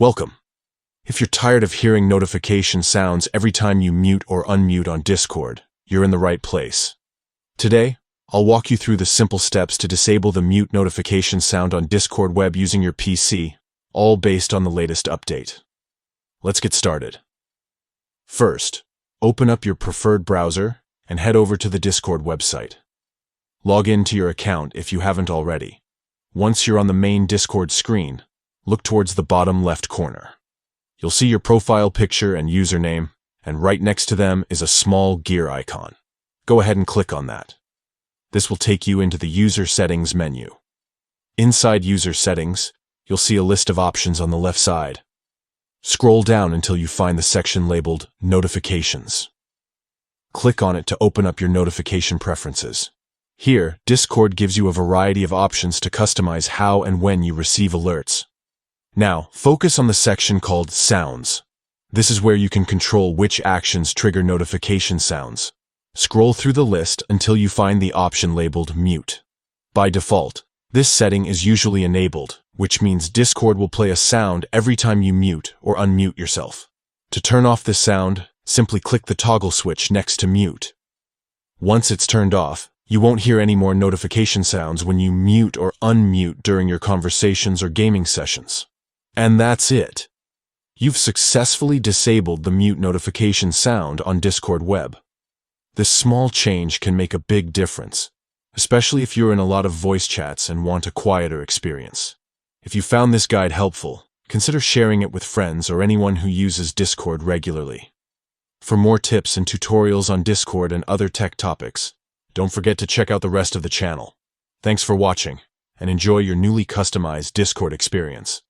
Welcome. If you're tired of hearing notification sounds every time you mute or unmute on Discord, you're in the right place. Today, I'll walk you through the simple steps to disable the mute notification sound on Discord web using your PC, all based on the latest update. Let's get started. First, open up your preferred browser and head over to the Discord website. Log in to your account if you haven't already. Once you're on the main Discord screen, look towards the bottom left corner. You'll see your profile picture and username, and right next to them is a small gear icon. Go ahead and click on that. This will take you into the User Settings menu. Inside User Settings, you'll see a list of options on the left side. Scroll down until you find the section labeled Notifications. Click on it to open up your notification preferences. Here, Discord gives you a variety of options to customize how and when you receive alerts. Now, focus on the section called Sounds. This is where you can control which actions trigger notification sounds. Scroll through the list until you find the option labeled Mute. By default, this setting is usually enabled, which means Discord will play a sound every time you mute or unmute yourself. To turn off this sound, simply click the toggle switch next to Mute. Once it's turned off, you won't hear any more notification sounds when you mute or unmute during your conversations or gaming sessions. And that's it. You've successfully disabled the mute notification sound on Discord web. This small change can make a big difference, especially if you're in a lot of voice chats and want a quieter experience. If you found this guide helpful, consider sharing it with friends or anyone who uses Discord regularly. For more tips and tutorials on Discord and other tech topics, don't forget to check out the rest of the channel. Thanks for watching, and enjoy your newly customized Discord experience.